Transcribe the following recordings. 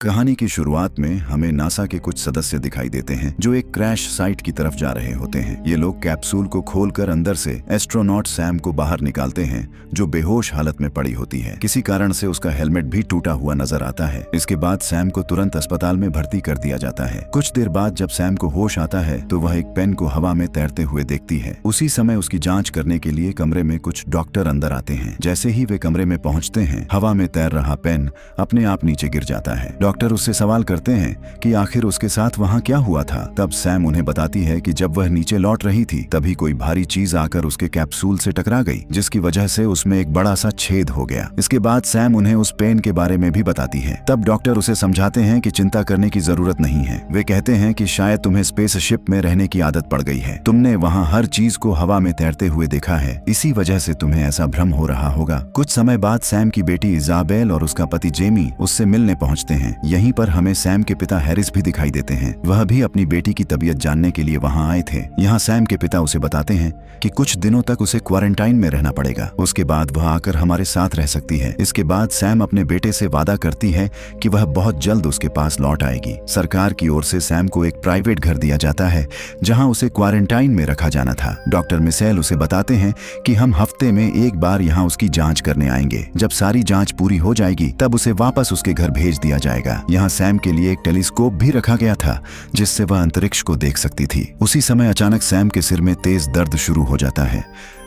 कहानी की शुरुआत में हमें नासा के कुछ सदस्य दिखाई देते हैं जो एक क्रैश साइट की तरफ जा रहे होते हैं। ये लोग कैप्सूल को खोलकर अंदर से एस्ट्रोनॉट सैम को बाहर निकालते हैं जो बेहोश हालत में पड़ी होती है। किसी कारण से उसका हेलमेट भी टूटा हुआ नजर आता है। इसके बाद सैम को तुरंत अस्पताल में भर्ती कर दिया जाता है। कुछ देर बाद जब सैम को होश आता है तो वह एक पेन को हवा में तैरते हुए देखती है। उसी समय उसकी जाँच करने के लिए कमरे में कुछ डॉक्टर अंदर आते हैं। जैसे ही वे कमरे में पहुंचते हैं, हवा में तैर रहा पेन अपने आप नीचे गिर जाता है। डॉक्टर उससे सवाल करते हैं कि आखिर उसके साथ वहां क्या हुआ था। तब सैम उन्हें बताती है कि जब वह नीचे लौट रही थी तभी कोई भारी चीज आकर उसके कैप्सूल से टकरा गई, जिसकी वजह से उसमें एक बड़ा सा छेद हो गया। इसके बाद सैम उन्हें उस पेन के बारे में भी बताती है। तब डॉक्टर उसे समझाते हैं कि चिंता करने की जरूरत नहीं है। वे कहते हैं कि शायद तुम्हें स्पेसशिप में रहने की आदत पड़ गई है। तुमने वहाँ हर चीज को हवा में तैरते हुए देखा है, इसी वजह से तुम्हें ऐसा भ्रम हो रहा होगा। कुछ समय बाद सैम की बेटी इजाबेल और उसका पति जेमी उससे मिलने पहुंचते हैं। यहीं पर हमें सैम के पिता हैरिस भी दिखाई देते हैं। वह भी अपनी बेटी की तबीयत जानने के लिए वहां आए थे। यहाँ सैम के पिता उसे बताते हैं कि कुछ दिनों तक उसे क्वारंटाइन में रहना पड़ेगा, उसके बाद वह आकर हमारे साथ रह सकती है। इसके बाद सैम अपने बेटे से वादा करती है कि वह बहुत जल्द उसके पास लौट आएगी। सरकार की ओर से सैम को एक प्राइवेट घर दिया जाता है जहाँ उसे क्वारंटाइन में रखा जाना था। डॉक्टर मिशेल उसे बताते हैं कि हम हफ्ते में एक बार यहाँ उसकी जाँच करने आएंगे। जब सारी जाँच पूरी हो जाएगी तब उसे वापस उसके घर भेज दिया जाएगा। यहाँ सैम के लिए एक टेलीस्कोप भी रखा गया था जिससे वह अंतरिक्ष को देख सकती थी। उसी समय अचानक सैम के सिर में तेज दर्द शुरू हो जाता है।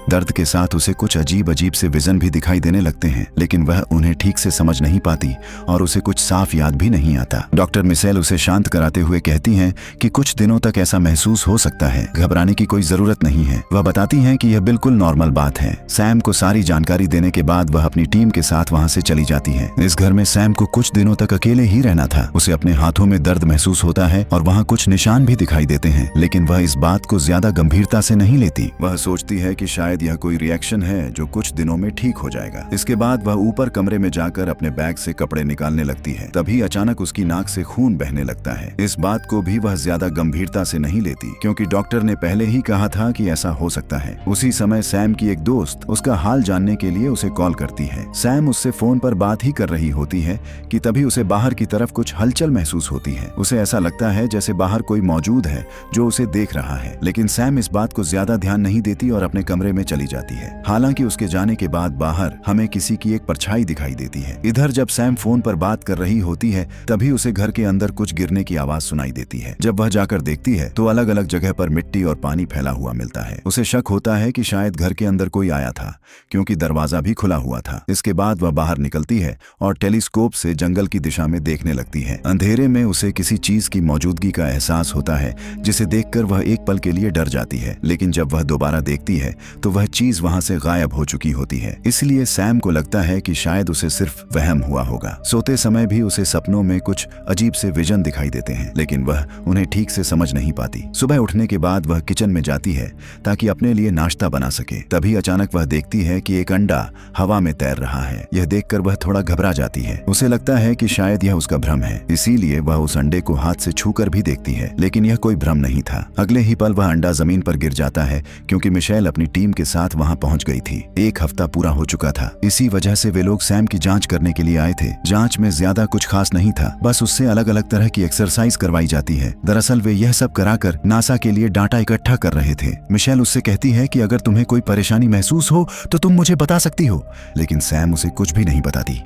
दर्द के साथ उसे कुछ अजीब अजीब से विजन भी दिखाई देने लगते हैं, लेकिन वह उन्हें ठीक से समझ नहीं पाती और उसे कुछ साफ याद भी नहीं आता। डॉक्टर मिशेल उसे शांत कराते हुए कहती हैं कि कुछ दिनों तक ऐसा महसूस हो सकता है, घबराने की कोई जरूरत नहीं है। वह बताती हैं कि यह बिल्कुल नॉर्मल बात है। सैम को सारी जानकारी देने के बाद वह अपनी टीम के साथ वहां से चली जाती है। इस घर में सैम को कुछ दिनों तक अकेले ही रहना था। उसे अपने हाथों में दर्द महसूस होता है और वहाँ कुछ निशान भी दिखाई देते हैं, लेकिन वह इस बात को ज्यादा गंभीरता से नहीं लेती। वह सोचती है कि शायद यह कोई रिएक्शन है जो कुछ दिनों में ठीक हो जाएगा। इसके बाद वह ऊपर कमरे में जाकर अपने बैग से कपड़े निकालने लगती है। तभी अचानक उसकी नाक से खून बहने लगता है। इस बात को भी वह ज्यादा गंभीरता से नहीं लेती क्योंकि डॉक्टर ने पहले ही कहा था कि ऐसा हो सकता है। उसी समय सैम की एक दोस्त उसका हाल जानने के लिए उसे कॉल करती है। सैम उससे फोन पर बात ही कर रही होती है कि तभी उसे बाहर की तरफ कुछ हलचल महसूस होती है। उसे ऐसा लगता है जैसे बाहर कोई मौजूद है जो उसे देख रहा है, लेकिन सैम इस बात को ज्यादा ध्यान नहीं देती और अपने कमरे में चली जाती है। हालांकि उसके जाने के बाद बाहर हमें किसी की एक परछाई दिखाई देती है। इधर जब सैम फोन पर बात कर रही होती है तभी उसे घर के अंदर कुछ गिरने की आवाज सुनाई देती है। जब वह जाकर देखती है तो अलग अलग जगह पर मिट्टी और पानी फैला हुआ मिलता है। उसे शक होता है कि शायद घर के अंदर कोई आया था क्योंकि दरवाजा भी खुला हुआ था। इसके बाद वह बाहर निकलती है और टेलीस्कोप से जंगल की दिशा में देखने लगती है। अंधेरे में उसे किसी चीज की मौजूदगी का एहसास होता है जिसे देखकर वह एक पल के लिए डर जाती है, लेकिन जब वह दोबारा देखती है तो वह चीज वहां से गायब हो चुकी होती है। इसलिए सैम को लगता है कि शायद उसे सिर्फ वहम हुआ होगा। सोते समय भी उसे सपनों में कुछ अजीब से विजन दिखाई देते हैं, लेकिन वह उन्हें ठीक से समझ नहीं पाती। सुबह उठने के बाद वह किचन में जाती है ताकि अपने लिए नाश्ता बना सके। तभी अचानक वह देखती है कि एक अंडा हवा में तैर रहा है। यह देखकर वह थोड़ा घबरा जाती है। उसे लगता है कि शायद यह उसका भ्रम है, इसीलिए वह उस अंडे को हाथ से छूकर भी देखती है, लेकिन यह कोई भ्रम नहीं था। अगले ही पल वह अंडा जमीन पर गिर जाता है क्योंकि मिशेल अपनी टीम के साथ वहां पहुंच गई थी। एक हफ्ता पूरा हो चुका था। इसी वजह से वे लोग सैम की जांच करने के लिए आए थे। जांच में ज्यादा कुछ खास नहीं था, बस उससे अलग अलग तरह की एक्सरसाइज करवाई जाती है। दरअसल वे यह सब कराकर नासा के लिए डाटा इकट्ठा कर रहे थे। मिशेल उससे कहती है कि अगर तुम्हें कोई परेशानी महसूस हो तो तुम मुझे बता सकती हो, लेकिन सैम उसे कुछ भी नहीं बताती।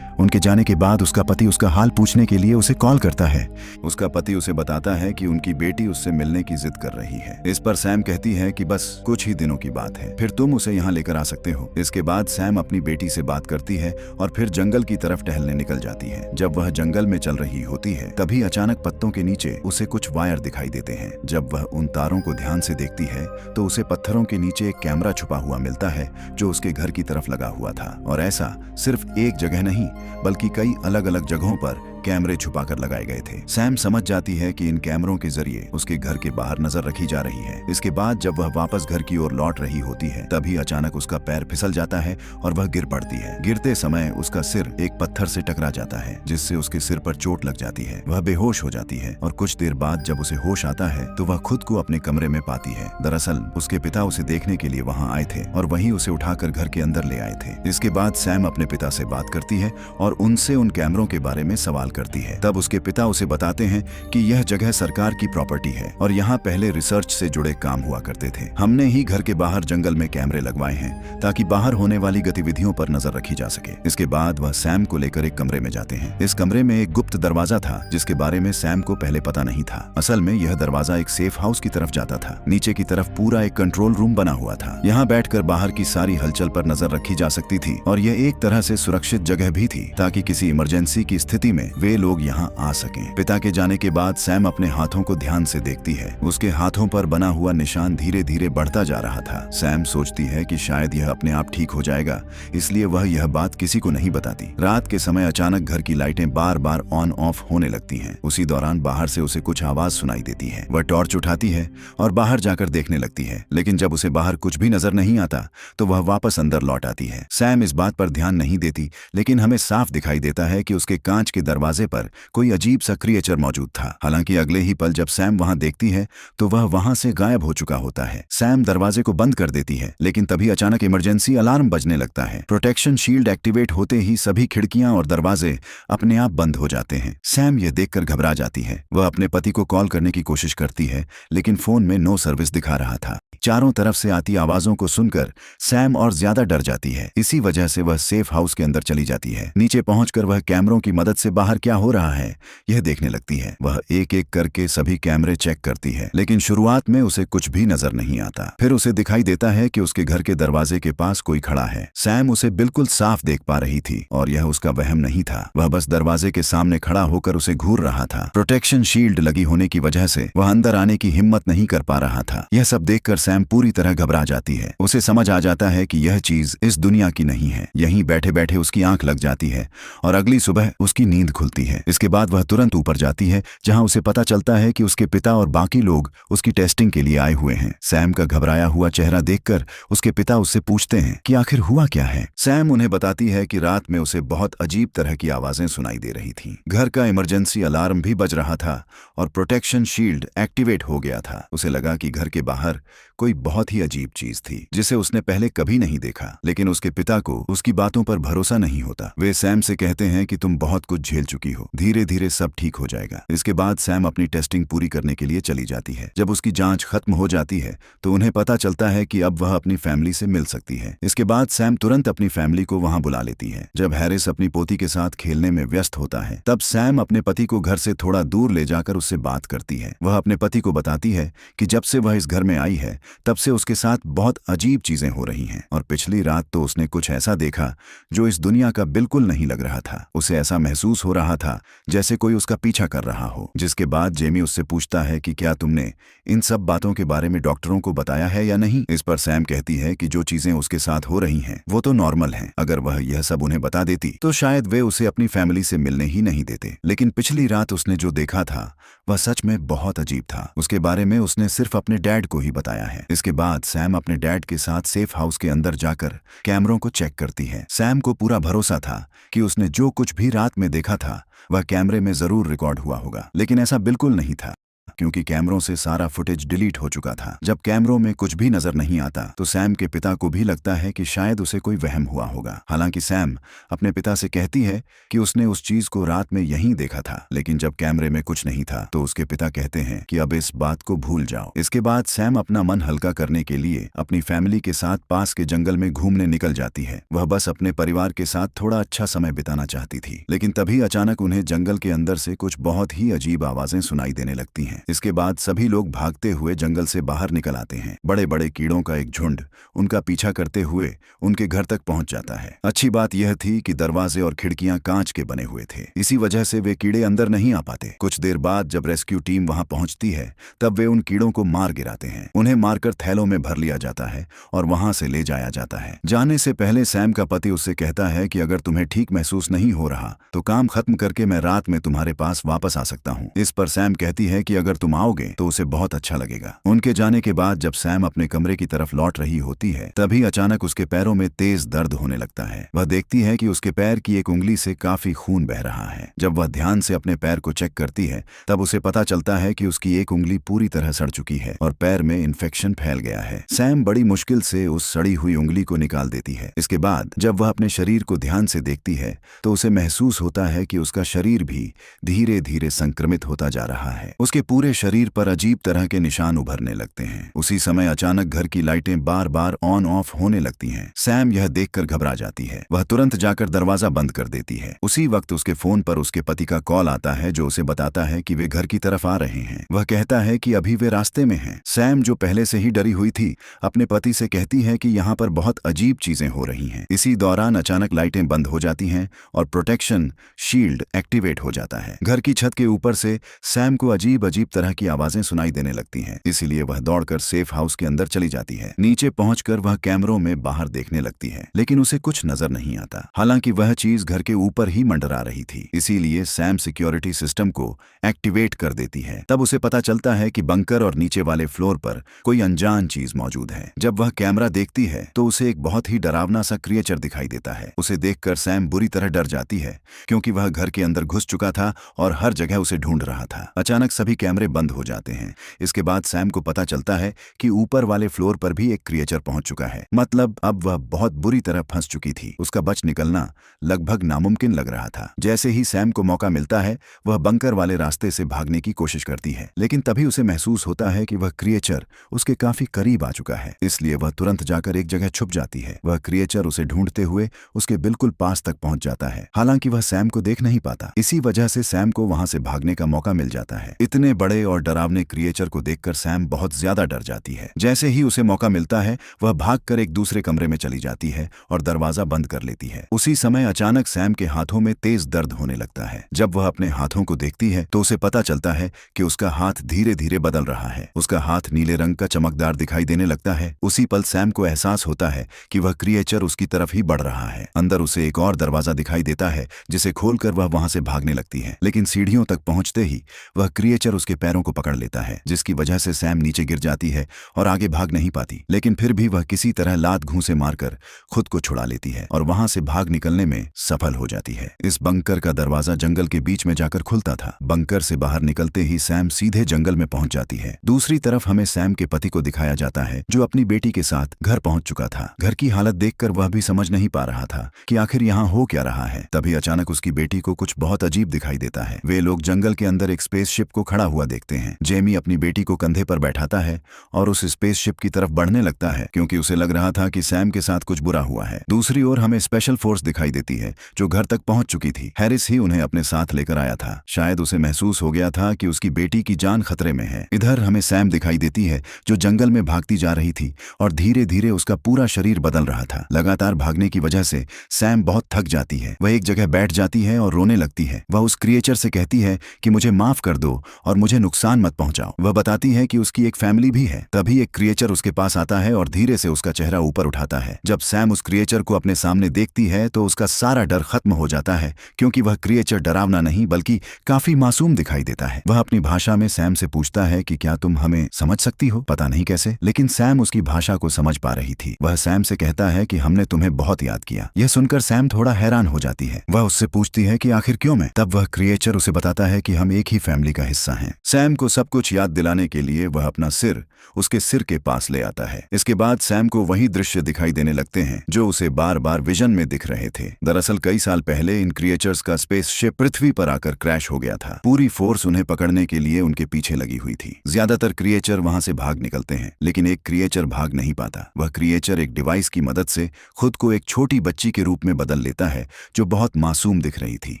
उनके जाने के बाद उसका पति उसका हाल पूछने के लिए उसे कॉल करता है। उसका पति उसे बताता है कि उनकी बेटी उससे मिलने की जिद कर रही है। इस पर सैम कहती है कि बस कुछ ही दिनों की बात है, फिर तुम उसे यहाँ लेकर आ सकते हो। इसके बाद सैम अपनी बेटी से बात करती है और फिर जंगल की तरफ टहलने निकल जाती है। जब वह जंगल में चल रही होती है तभी अचानक पत्तों के नीचे उसे कुछ वायर दिखाई देते हैं। जब वह उन तारों को ध्यान से देखती है तो उसे पत्थरों के नीचे एक कैमरा छुपा हुआ मिलता है जो उसके घर की तरफ लगा हुआ था। और ऐसा सिर्फ एक जगह नहीं बल्कि कई अलग अलग जगहों पर कैमरे छुपाकर लगाए गए थे। सैम समझ जाती है कि इन कैमरों के जरिए उसके घर के बाहर नजर रखी जा रही है। इसके बाद जब वह वापस घर की ओर लौट रही होती है तभी अचानक उसका पैर फिसल जाता है और वह गिर पड़ती है। गिरते समय उसका सिर एक पत्थर से टकरा जाता है जिससे उसके सिर पर चोट लग जाती है। वह बेहोश हो जाती है और कुछ देर बाद जब उसे होश आता है तो वह खुद को अपने कमरे में पाती है। दरअसल उसके पिता उसे देखने के लिए वहाँ आए थे और वहीं उसे उठाकर घर के अंदर ले आए थे। इसके बाद सैम अपने पिता से बात करती है और उनसे उन कैमरों के बारे में सवाल करती है। तब उसके पिता उसे बताते हैं कि यह जगह सरकार की प्रॉपर्टी है और यहाँ पहले रिसर्च से जुड़े काम हुआ करते थे। हमने ही घर के बाहर जंगल में कैमरे लगवाए हैं ताकि बाहर होने वाली गतिविधियों पर नजर रखी जा सके। इसके बाद वह सैम को लेकर एक कमरे में जाते हैं। इस कमरे में एक गुप्त दरवाजा था जिसके बारे में सैम को पहले पता नहीं था। असल में यह दरवाजा एक सेफ हाउस की तरफ जाता था। नीचे की तरफ पूरा एक कंट्रोल रूम बना हुआ था। यहाँ बैठकर बाहर की सारी हलचल पर नजर रखी जा सकती थी और यह एक तरह से सुरक्षित जगह भी थी ताकि किसी इमरजेंसी की स्थिति में वे लोग यहाँ आ सकें। पिता के जाने के बाद सैम अपने हाथों को ध्यान से देखती है। उसके हाथों पर बना हुआ निशान धीरे धीरे बढ़ता जा रहा था। सैम सोचती है कि शायद यह अपने आप ठीक हो जाएगा, इसलिए वह यह बात किसी को नहीं बताती। रात के समय अचानक घर की लाइटें बार बार ऑन ऑफ होने लगती हैं। उसी दौरान बाहर से उसे कुछ आवाज सुनाई देती है। वह टॉर्च उठाती है और बाहर जाकर देखने लगती है, लेकिन जब उसे बाहर कुछ भी नजर नहीं आता तो वह वापस अंदर लौट आती है। सैम इस बात पर ध्यान नहीं देती, लेकिन हमें साफ दिखाई देता है कि उसके कांच के दरवाजे पर कोई अजीब सा क्रिएचर मौजूद था। हालांकि अगले ही पल जब सैम वहां देखती है तो वह वहां से गायब हो चुका होता है। सैम दरवाजे को बंद कर देती है, लेकिन तभी अचानक इमरजेंसी अलार्म बजने लगता है। प्रोटेक्शन शील्ड एक्टिवेट होते ही सभी खिड़कियां और दरवाजे अपने आप बंद हो जाते हैं। सैम यह देखकर घबरा जाती है। वह अपने पति को कॉल करने की कोशिश करती है, लेकिन फोन में नो सर्विस दिखा रहा था। चारों तरफ से आती आवाजों को सुनकर सैम और ज्यादा डर जाती है। इसी वजह से वह सेफ हाउस के अंदर चली जाती है। नीचे पहुंचकर वह कैमरों की मदद से बाहर क्या हो रहा है यह देखने लगती है। वह एक एक करके सभी कैमरे चेक करती है, लेकिन शुरुआत में उसे कुछ भी नजर नहीं आता। फिर उसे दिखाई देता है कि उसके घर के दरवाजे के पास कोई खड़ा है। सैम उसे बिल्कुल साफ देख पा रही थी और यह उसका वहम नहीं था। वह बस दरवाजे के सामने खड़ा होकर उसे घूर रहा था। प्रोटेक्शन शील्ड लगी होने की वजह से वह अंदर आने की हिम्मत नहीं कर पा रहा था। यह सब देखकर सैम पूरी तरह घबरा जाती है। उसे समझ आ जाता है कि यह चीज इस दुनिया की नहीं है। यहीं बैठे बैठे उसकी आंख लग जाती है और अगली सुबह उसकी नींद खुलती है। इसके बाद वह तुरंत ऊपर जाती है, जहां उसे पता चलता है कि उसके पिता और बाकी लोग उसकी टेस्टिंग के लिए आए हुए हैं। सैम का घबराया हुआ चेहरा देखकर उसके पिता उससे पूछते हैं कि आखिर हुआ क्या है। सैम उन्हें बताती है कि रात में उसे बहुत अजीब तरह की आवाजें सुनाई दे रही थीं। घर का इमरजेंसी अलार्म भी बज रहा था और प्रोटेक्शन शील्ड एक्टिवेट हो गया था। उसे लगा कि घर के बाहर कोई बहुत ही अजीब चीज थी जिसे उसने पहले कभी नहीं देखा, लेकिन उसके पिता को उसकी बातों पर भरोसा नहीं होता। वे सैम से कहते हैं कि तुम बहुत कुछ झेल चुकी हो, धीरे धीरे सब ठीक हो जाएगा। इसके बाद सैम अपनी टेस्टिंग पूरी करने के लिए चली जाती है। जब उसकी जांच खत्म हो जाती है तो उन्हें पता चलता है कि अब वह अपनी फैमिली से मिल सकती है। इसके बाद सैम तुरंत अपनी फैमिली को वहां बुला लेती है। जब हैरिस अपनी पोती के साथ खेलने में व्यस्त होता है तब सैम अपने पति को घर से थोड़ा दूर ले जाकर उससे बात करती है। वह अपने पति को बताती है कि जब से वह इस घर में आई है तब से उसके साथ बहुत अजीब चीजें हो रही हैं और पिछली रात तो उसने कुछ ऐसा देखा जो इस दुनिया का बिल्कुल नहीं लग रहा था। उसे ऐसा महसूस हो रहा था जैसे कोई उसका पीछा कर रहा हो। जिसके बाद जेमी उससे पूछता है कि क्या तुमने इन सब बातों के बारे में डॉक्टरों को बताया है या नहीं। इस पर सैम कहती है कि जो चीजें उसके साथ हो रही हैं वो तो नॉर्मल हैं। अगर वह यह सब उन्हें बता देती तो शायद वे उसे अपनी फैमिली से मिलने ही नहीं देते। लेकिन पिछली रात उसने जो देखा था वह सच में बहुत अजीब था। उसके बारे में उसने सिर्फ अपने डैड को ही बताया है। इसके बाद सैम अपने डैड के साथ सेफ हाउस के अंदर जाकर कैमरों को चेक करती है। सैम को पूरा भरोसा था कि उसने जो कुछ भी रात में देखा था वह कैमरे में जरूर रिकॉर्ड हुआ होगा, लेकिन ऐसा बिल्कुल नहीं था क्योंकि कैमरों से सारा फुटेज डिलीट हो चुका था। जब कैमरों में कुछ भी नजर नहीं आता तो सैम के पिता को भी लगता है कि शायद उसे कोई वहम हुआ होगा। हालांकि सैम अपने पिता से कहती है कि उसने उस चीज को रात में यहीं देखा था, लेकिन जब कैमरे में कुछ नहीं था तो उसके पिता कहते हैं कि अब इस बात को भूल जाओ। इसके बाद सैम अपना मन हल्का करने के लिए अपनी फैमिली के साथ पास के जंगल में घूमने निकल जाती है। वह बस अपने परिवार के साथ थोड़ा अच्छा समय बिताना चाहती थी, लेकिन तभी अचानक उन्हें जंगल के अंदर से कुछ बहुत ही अजीब आवाजें सुनाई देने लगती हैं। इसके बाद सभी लोग भागते हुए जंगल से बाहर निकल आते हैं। बड़े बड़े कीड़ों का एक झुंड उनका पीछा करते हुए उनके घर तक पहुंच जाता है। अच्छी बात यह थी कि दरवाजे और खिड़कियां कांच के बने हुए थे, इसी वजह से वे कीड़े अंदर नहीं आ पाते। कुछ देर बाद जब रेस्क्यू टीम वहां पहुंचती है तब वे उन कीड़ों को मार गिराते हैं। उन्हें मारकर थैलों में भर लिया जाता है और वहां से ले जाया जाता है। जाने से पहले सैम का पति उससे कहता है कि अगर तुम्हें ठीक महसूस नहीं हो रहा तो काम खत्म करके मैं रात में तुम्हारे पास वापस आ सकता हूँ। इस पर सैम कहती है कि अगर अगर तुम आओगे तो उसे बहुत अच्छा लगेगा। उनके जाने के बाद जब सैम अपने कमरे की तरफ लौट रही होती है तभी अचानक उसके पैरों में तेज दर्द होने लगता है। वह देखती है कि उसके पैर की एक उंगली से काफी खून बह रहा है। जब वह ध्यान से अपने पैर को चेक करती है तब उसे पता चलता है कि उसकी एक उंगली पूरी तरह सड़ चुकी है और पैर में इन्फेक्शन फैल गया है। सैम बड़ी मुश्किल से उस सड़ी हुई उंगली को निकाल देती है। इसके बाद जब वह अपने शरीर को ध्यान से देखती है तो उसे महसूस होता है कि उसका शरीर भी धीरे धीरे संक्रमित होता जा रहा है। उसके पूरे शरीर पर अजीब तरह के निशान उभरने लगते हैं। उसी समय अचानक घर की लाइटें बार बार ऑन ऑफ होने लगती हैं। सैम यह देखकर घबरा जाती है। वह तुरंत जाकर दरवाजा बंद कर देती है। उसी वक्त उसके फोन पर उसके पति का कॉल आता है जो उसे बताता है कि वे घर की तरफ आ रहे हैं। वह कहता है कि अभी वे रास्ते में हैं। सैम जो पहले से ही डरी हुई थी अपने पति से कहती है कि यहाँ पर बहुत अजीब चीजें हो रही हैं। इसी दौरान अचानक लाइटें बंद हो जाती हैं और प्रोटेक्शन शील्ड एक्टिवेट हो जाता है। घर की छत के ऊपर से सैम को अजीब अजीब तरह की आवाजें सुनाई देने लगती हैं। इसीलिए वह दौड़कर सेफ हाउस के अंदर चली जाती है। नीचे पहुंचकर वह कैमरों में बाहर देखने लगती है लेकिन उसे कुछ नजर नहीं आता। हालांकि वह चीज घर के ऊपर ही मंडरा रही थी। इसीलिए सैम सिक्योरिटी सिस्टम को एक्टिवेट कर देती है। तब उसे पता चलता है कि बंकर और नीचे वाले फ्लोर पर कोई अनजान चीज मौजूद है। जब वह कैमरा देखती है तो उसे एक बहुत ही डरावना सा क्रिएचर दिखाई देता है। उसे देखकर सैम बुरी तरह डर जाती है क्योंकि वह घर के अंदर घुस चुका था और हर जगह उसे ढूंढ रहा था। अचानक सभी कैमरे बंद हो जाते हैं। इसके बाद सैम को पता चलता है कि ऊपर वाले फ्लोर पर भी एक क्रिएचर पहुंच चुका है। मतलब अब वह बहुत बुरी तरह फंस चुकी थी। उसका बच निकलना लगभग नामुमकिन लग रहा था। जैसे ही सैम को मौका मिलता है वह बंकर वाले रास्ते से भागने की कोशिश करती है लेकिन तभी उसे महसूस होता है कि वह क्रिएचर उसके काफी करीब आ चुका है। इसलिए वह तुरंत जाकर एक जगह छुप जाती है। वह क्रिएचर उसे ढूंढते हुए उसके बिल्कुल पास तक पहुंच जाता है। हालांकि वह सैम को देख नहीं पाता। इसी वजह से सैम को वहां से भागने का मौका मिल जाता है। इतने बड़े और डरावने क्रिएचर को देखकर सैम बहुत ज्यादा डर जाती है। जैसे ही उसे मौका मिलता है वह भागकर एक दूसरे कमरे में चली जाती है और दरवाजा बंद कर लेती है। उसी समय अचानक सैम के हाथों में तेज दर्द होने लगता है। जब वह अपने हाथों को देखती है तो उसे पता चलता है कि उसका हाथ धीरे धीरे बदल रहा है। उसका हाथ नीले रंग का चमकदार दिखाई देने लगता है। उसी पल सैम को एहसास होता है कि वह क्रिएचर उसकी तरफ ही बढ़ रहा है। अंदर उसे एक और दरवाजा दिखाई देता है जिसे खोलकर वह वहां से भागने लगती है लेकिन सीढ़ियों तक पहुंचते ही वह क्रिएचर उसके पैरों को पकड़ लेता है जिसकी वजह से सैम नीचे गिर जाती है और आगे भाग नहीं पाती। लेकिन फिर भी वह किसी तरह लात घूंसे मारकर खुद को छुड़ा लेती है और वहां से भाग निकलने में सफल हो जाती है। इस बंकर का दरवाजा जंगल के बीच में जाकर खुलता था। बंकर से बाहर निकलते ही सैम सीधे जंगल में पहुंच जाती है। दूसरी तरफ हमें सैम के पति को दिखाया जाता है जो अपनी बेटी के साथ घर पहुंच चुका था। घर की हालत देखकर वह भी समझ नहीं पा रहा था कि आखिर यहाँ हो क्या रहा है। तभी अचानक उसकी बेटी को कुछ बहुत अजीब दिखाई देता है। वे लोग जंगल के अंदर एक स्पेसशिप को खड़ा हुआ देखते हैं। जेमी अपनी बेटी को कंधे पर बैठाता है और उस स्पेसशिप की तरफ बढ़ने लगता है क्योंकि उसे लग रहा था कि सैम के साथ कुछ बुरा हुआ है। दूसरी ओर हमें स्पेशल फोर्स दिखाई देती है जो घर तक पहुंच चुकी थी। हैरिस ही उन्हें अपने साथ लेकर आया था। शायद उसे महसूस हो गया था कि उसकी बेटी की जान खतरे में है। इधर हमें सैम दिखाई देती है जो जंगल में भागती जा रही थी और धीरे धीरे उसका पूरा शरीर बदल रहा था। लगातार भागने की वजह से सैम बहुत थक जाती है। वह एक जगह बैठ जाती है और रोने लगती है। वह उस क्रिएचर से कहती है कि मुझे माफ कर दो और मुझे नुकसान मत पहुंचाओ। वह बताती है कि उसकी एक फैमिली भी है। तभी एक क्रिएचर उसके पास आता है और धीरे से उसका चेहरा ऊपर उठाता है। जब सैम उस क्रिएचर को अपने सामने देखती है तो उसका सारा डर खत्म हो जाता है क्योंकि वह क्रिएचर डरावना नहीं बल्कि काफी मासूम दिखाई देता है। वह अपनी भाषा में सैम से पूछता है कि क्या तुम हमें समझ सकती हो। पता नहीं कैसे लेकिन सैम उसकी भाषा को समझ पा रही थी। वह सैम से कहता है कि हमने तुम्हें बहुत याद किया। यह सुनकर सैम थोड़ा हैरान हो जाती है। वह उससे पूछती है कि आखिर क्यों मैं। तब वह क्रिएचर उसे बताता है कि हम एक ही फैमिली का हिस्सा हैं। सैम को सब कुछ याद दिलाने के लिए वह अपना सिर उसके सिर के पास ले आता है। इसके बाद सैम को वही दृश्य दिखाई देने लगते हैं जो उसे बार बार विजन में दिख रहे थे। दरअसल कई साल पहले इन क्रिएचर्स का स्पेसशिप पृथ्वी पर आकर क्रैश हो गया था। पूरी फोर्स उन्हें पकड़ने के लिए उनके पीछे लगी हुई थी। ज्यादातर क्रिएचर वहां से भाग निकलते हैं लेकिन एक क्रिएचर भाग नहीं पाता। वह क्रिएचर एक डिवाइस की मदद से खुद को एक छोटी बच्ची के रूप में बदल लेता है जो बहुत मासूम दिख रही थी।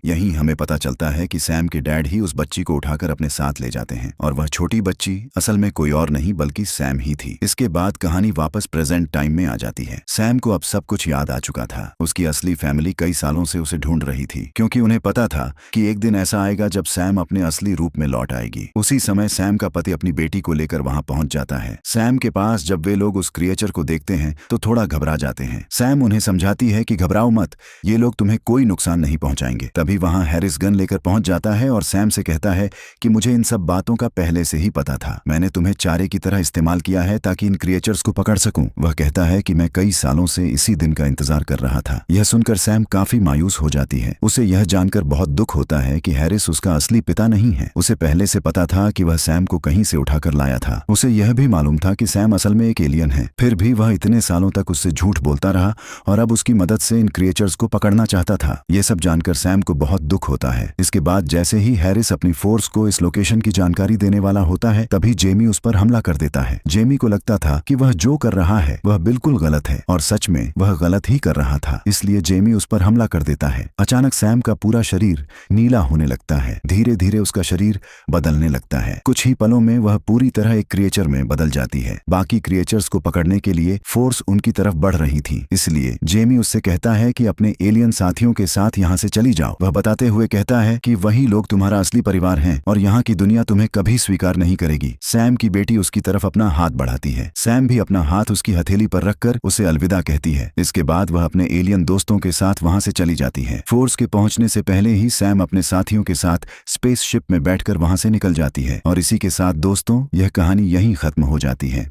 यहीं हमें पता चलता है कि सैम के डैड ही उस बच्ची को उठाकर अपने साथ ले जाते हैं और वह छोटी बच्ची असल में कोई और नहीं बल्कि सैम ही थी। इसके बाद कहानी वापस प्रेजेंट टाइम में आ जाती है। सैम को अब सब कुछ याद आ चुका था। उसकी असली फैमिली कई सालों से उसे ढूंढ रही थी क्योंकि उन्हें पता था कि एक दिन ऐसा आएगा जब सैम अपने असली रूप में लौट आएगी। उसी समय सैम का पति अपनी बेटी को लेकर वहां पहुंच जाता है। सैम के पास जब वे लोग उस क्रिएचर को देखते हैं तो थोड़ा घबरा जाते हैं। सैम उन्हें समझाती है कि घबराओ मत, ये लोग तुम्हें कोई नुकसान नहीं पहुंचाएंगे। तभी वहां हैरिस गन लेकर पहुंच जाता है और सैम से कहता है कि मुझे इन सब बातों का पहले से ही पता था। मैंने तुम्हें चारे की तरह इस्तेमाल किया है ताकि इन क्रिएचर्स को पकड़ सकूं। वह कहता है कि मैं कई सालों से इसी दिन का इंतजार कर रहा था। यह सुनकर सैम काफी मायूस हो जाती है। उसे यह जानकर बहुत दुख होता है कि हैरिस उसका असली पिता नहीं है। उसे पहले से पता था कि वह सैम को कहीं से उठाकर लाया था। उसे यह भी मालूम था कि सैम असल में एक एलियन है। फिर भी वह इतने सालों तक उससे झूठ बोलता रहा और अब उसकी मदद से इन क्रिएचर्स को पकड़ना चाहता था। यह सब जानकर सैम को बहुत दुख होता है। इसके बाद जैसे ही हैरिस अपनी फोर्स को इस लोकेशन की जानकारी देने वाला होता है, तभी जेमी उस पर हमला कर देता है। जेमी को लगता था कि वह जो कर रहा है वह बिल्कुल गलत है और सच में वह गलत ही कर रहा था, इसलिए जेमी उस पर हमला कर देता है। अचानक सैम का पूरा शरीर नीला होने लगता है। धीरे धीरे उसका शरीर बदलने लगता है। कुछ ही पलों में वह पूरी तरह एक क्रिएचर में बदल जाती है। बाकी क्रिएचर्स को पकड़ने के लिए फोर्स उनकी तरफ बढ़ रही थी, इसलिए जेमी उससे कहता है कि अपने एलियन साथियों के साथ यहाँ से चली जाओ। वह बताते हुए कहता है कि वही लोग तुम्हारा असली परिवार हैं और यहाँ की दुनिया तुम्हें कभी स्वीकार नहीं करेगी। सैम की बेटी उसकी तरफ अपना हाथ बढ़ाती है। सैम भी अपना हाथ उसकी हथेली पर रखकर उसे अलविदा कहती है। इसके बाद वह अपने एलियन दोस्तों के साथ वहां से चली जाती है। फोर्स के पहुंचने से पहले ही सैम अपने साथियों के साथ स्पेसशिप में बैठकर वहां से निकल जाती है। और इसी के साथ दोस्तों, यह कहानी यहीं खत्म हो जाती है।